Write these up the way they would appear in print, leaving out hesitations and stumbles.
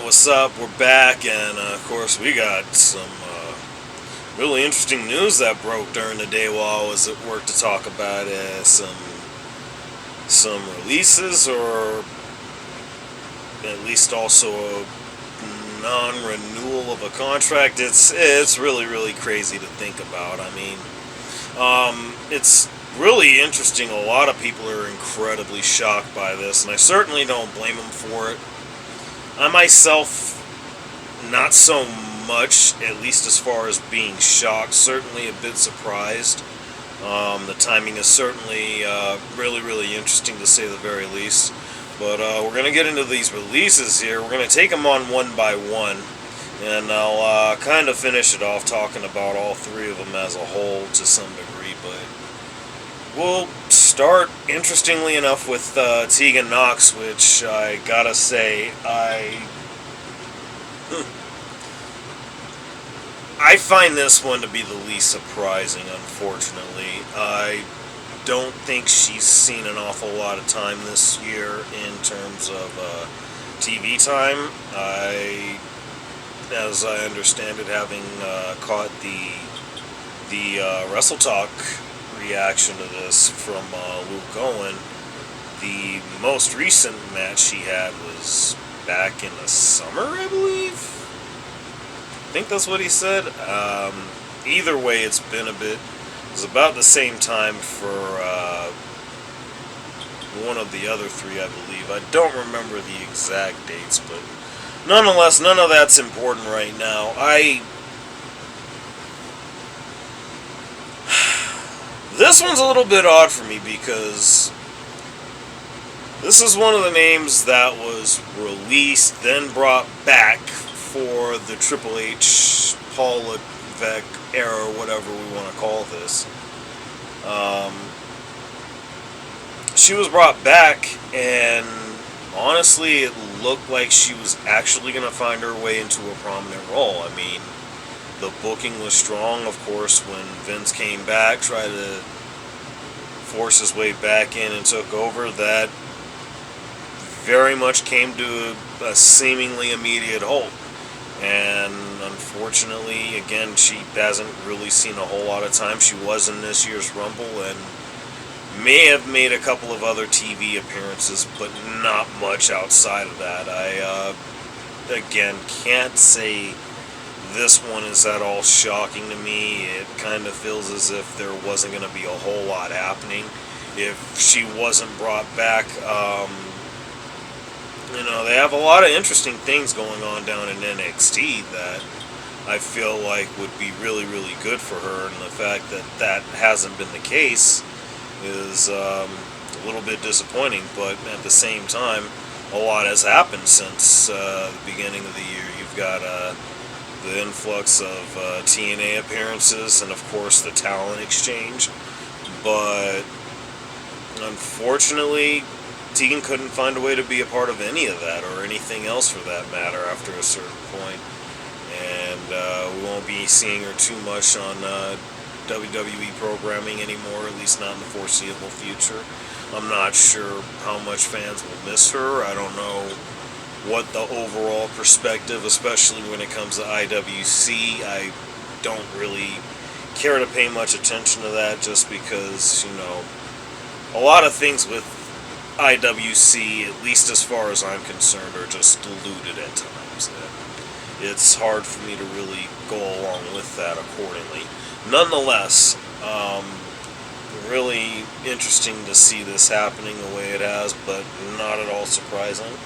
Alright, what's up? We're back, and of course, we got some really interesting news that broke during the day while I was at work to talk about some releases, or at least also a non-renewal of a contract. It's really crazy to think about. I mean, it's really interesting. A lot of people are incredibly shocked by this, and I certainly don't blame them for it. I myself, not so much, at least as far as being shocked, certainly a bit surprised. The timing is certainly really interesting, to say the very least. But we're going to get into these releases here. We're going to take them on one by one, and I'll kind of finish it off talking about all three of them as a whole to some degree. But we'll start, interestingly enough, with Tean Knox, which I gotta say, I find this one to be the least surprising, unfortunately. I don't think she's seen an awful lot of time this year in terms of TV time. As I understand it, having caught the Wrestle Talk reaction to this from Luke Owen, the most recent match she had was back in the summer, I believe. I think that's what he said. Either way, it's been a bit. It was about the same time for one of the other three, I believe. I don't remember the exact dates, but nonetheless, none of that's important right now. This one's a little bit odd for me because this is one of the names that was released, then brought back for the Triple H, Paul Levesque era, whatever we want to call this. She was brought back, and honestly, it looked like she was actually going to find her way into a prominent role. I mean, the booking was strong, of course, when Vince came back, tried to force his way back in and took over. That very much came to a seemingly immediate halt. And unfortunately, again, she hasn't really seen a whole lot of time. She was in this year's Rumble and may have made a couple of other TV appearances, but not much outside of that. I, again, can't say this one is at all shocking to me. It kind of feels as if there wasn't going to be a whole lot happening if she wasn't brought back. They have a lot of interesting things going on down in NXT that I feel like would be really good for her, and the fact that that hasn't been the case is a little bit disappointing, but at the same time, a lot has happened since the beginning of the year. You've got the influx of TNA appearances and, of course, the talent exchange, but unfortunately, Tegan couldn't find a way to be a part of any of that, or anything else for that matter, after a certain point. And we won't be seeing her too much on WWE programming anymore, at least not in the foreseeable future. I'm not sure how much fans will miss her. I don't know what the overall perspective, especially when it comes to IWC. I don't really care to pay much attention to that, just because, a lot of things with IWC, at least as far as I'm concerned, are just diluted at times. It's hard for me to really go along with that accordingly. Nonetheless, really interesting to see this happening the way it has, but not at all surprising,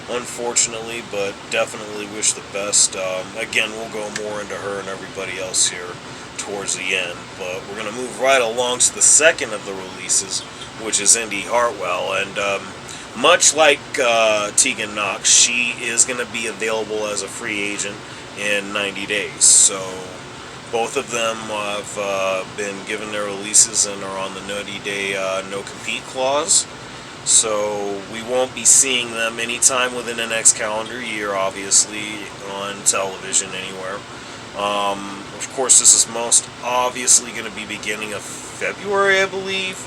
unfortunately, but definitely wish the best. Again, we'll go more into her and everybody else here towards the end, but we're going to move right along to the second of the releases, which is Hartwell, and much like Tean Knox, she is going to be available as a free agent in 90 days, so both of them have been given their releases and are on the 90-day no-compete clause, so we won't be seeing them anytime within the next calendar year, obviously, on television anywhere. Of course, this is most obviously going to be beginning of February, I believe.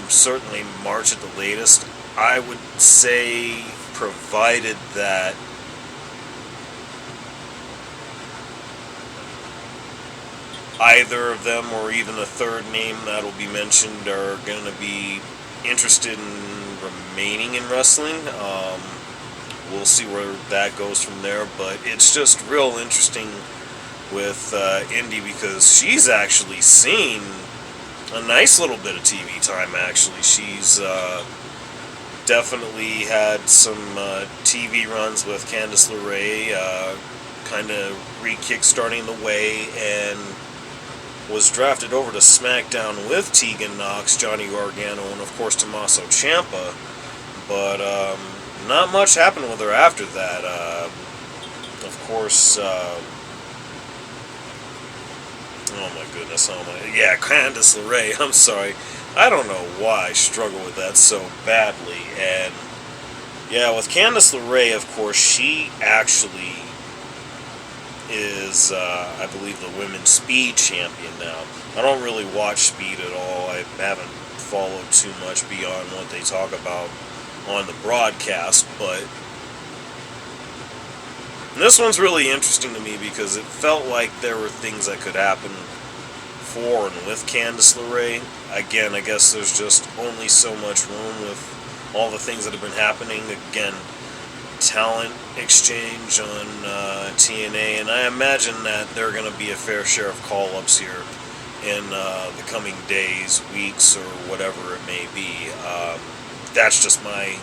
Certainly March at the latest. I would say, provided that either of them or even a third name that'll be mentioned are going to be interested in remaining in wrestling. We'll see where that goes from there, but it's just real interesting with Indy because she's actually seen a nice little bit of TV time. Actually, she's definitely had some TV runs with Candice LeRae, kind of re-kickstarting the way, and was drafted over to SmackDown with Tegan Knox, Johnny Gargano, and of course Tommaso Ciampa. But not much happened with her after that. Of course, oh my goodness, yeah, Candice LeRae, I'm sorry. I don't know why I struggle with that so badly. And yeah, with Candice LeRae, of course, she actually is, I believe, the women's speed champion now. I don't really watch speed at all. I haven't followed too much beyond what they talk about on the broadcast, but this one's really interesting to me because it felt like there were things that could happen for and with Candice LeRae. Again, I guess there's just only so much room with all the things that have been happening. Again, talent exchange on TNA, and I imagine that there are going to be a fair share of call-ups here in the coming days, weeks, or whatever it may be. That's just my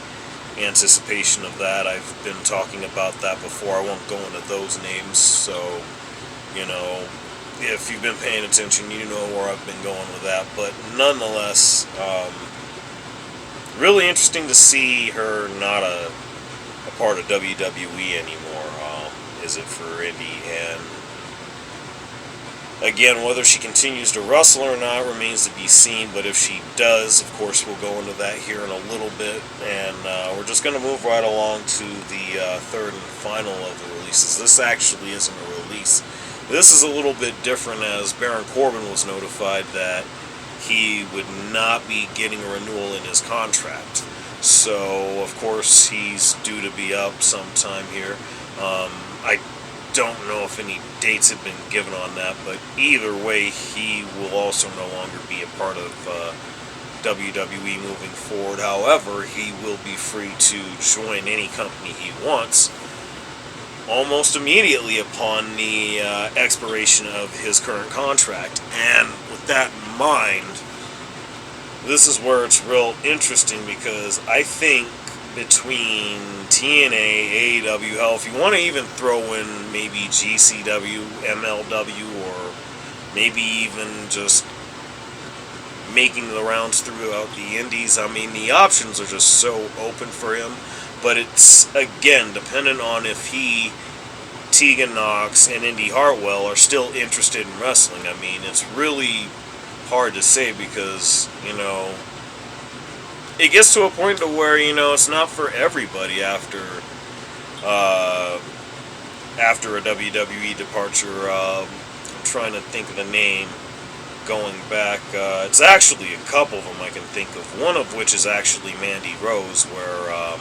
anticipation of that. I've been talking about that before. I won't go into those names, so, you know, if you've been paying attention, you know where I've been going with that. But nonetheless, really interesting to see her not a part of WWE anymore, is it for Indy? And again, whether she continues to wrestle or not remains to be seen, but if she does, of course, we'll go into that here in a little bit, and we're just going to move right along to the third and final of the releases. This actually isn't a release. This is a little bit different, as Baron Corbin was notified that he would not be getting a renewal in his contract. So, of course, he's due to be up sometime here. I don't know if any dates have been given on that, but either way, he will also no longer be a part of WWE moving forward. However, he will be free to join any company he wants almost immediately upon the expiration of his current contract. And with that in mind, this is where it's real interesting, because I think between TNA, AEW, hell, if you want to even throw in maybe GCW, MLW, or maybe even just making the rounds throughout the indies, I mean, the options are just so open for him. But it's, again, dependent on if he, Tegan Knox, and Indy Hartwell are still interested in wrestling. I mean, it's really hard to say because, you know, it gets to a point to where, you know, it's not for everybody after a WWE departure. I'm trying to think of the name going back. It's actually a couple of them I can think of. One of which is actually Mandy Rose, where,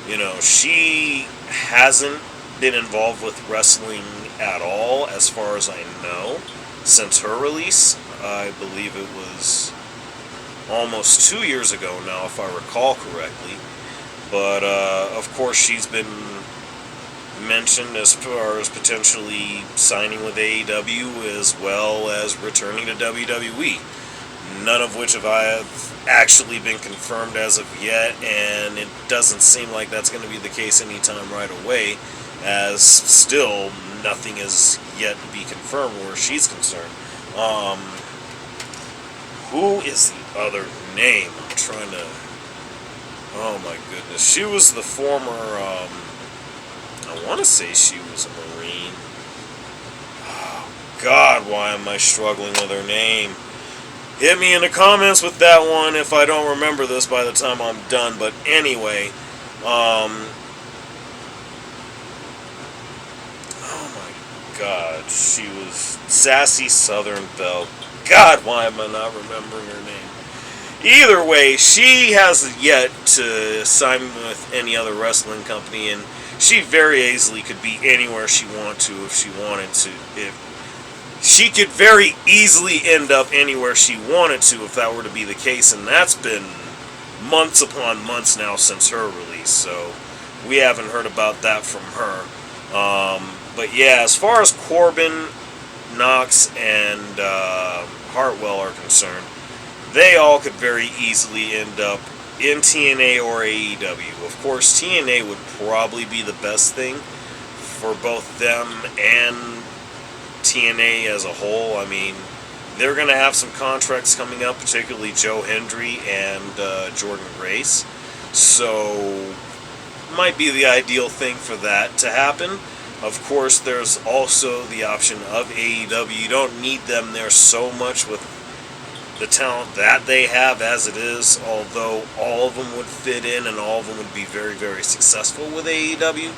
you know, she hasn't been involved with wrestling at all, as far as I know, since her release. I believe it was almost 2 years ago now, if I recall correctly. But, of course, she's been mentioned as far as potentially signing with AEW as well as returning to WWE. None of which have actually been confirmed as of yet, and it doesn't seem like that's going to be the case anytime right away, as still nothing is yet to be confirmed where she's concerned. Who is the other name? I'm trying to... Oh my goodness. She was the former, I want to say she was a Marine. Oh God, why am I struggling with her name? Hit me in the comments with that one if I don't remember this by the time I'm done. But anyway, oh my God, she was Sassy Southern Belle. God, why am I not remembering her name? Either way, she has yet to sign with any other wrestling company, and she very easily could be anywhere she wanted to if she wanted to. she could very easily end up anywhere she wanted to if that were to be the case, and that's been months upon months now since her release, so we haven't heard about that from her. But yeah, as far as Corbin, Knox, and Hartwell are concerned, they all could very easily end up in TNA or AEW. Of course, TNA would probably be the best thing for both them and TNA as a whole. I mean, they're going to have some contracts coming up, particularly Joe Hendry and Jordan Grace. So, might be the ideal thing for that to happen. Of course, there's also the option of AEW. You don't need them there so much with the talent that they have as it is, although all of them would fit in and all of them would be very, very successful with AEW.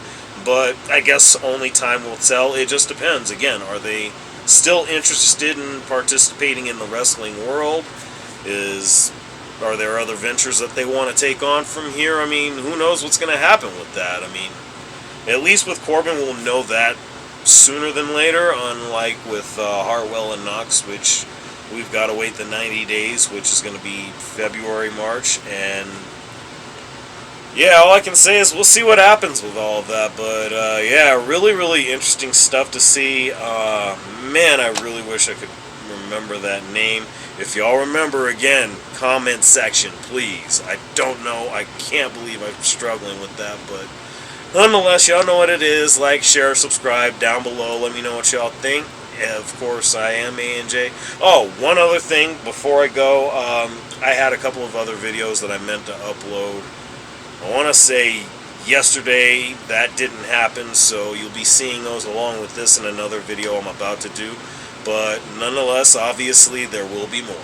But I guess only time will tell. It just depends. Again, are they still interested in participating in the wrestling world? Are there other ventures that they want to take on from here? I mean, who knows what's going to happen with that? I mean, at least with Corbin, we'll know that sooner than later, unlike with Hartwell and Knox, which we've got to wait the 90 days, which is going to be February, March, and yeah, all I can say is we'll see what happens with all of that. But yeah, really, really interesting stuff to see. Man, I really wish I could remember that name. If y'all remember, again, comment section, please. I don't know. I can't believe I'm struggling with that, but nonetheless, y'all know what it is. Like, share, subscribe down below. Let me know what y'all think. Of course, I am ANJ. Oh, one other thing before I go. I had a couple of other videos that I meant to upload. I want to say yesterday. That didn't happen, so you'll be seeing those along with this in another video I'm about to do. But nonetheless, obviously, there will be more.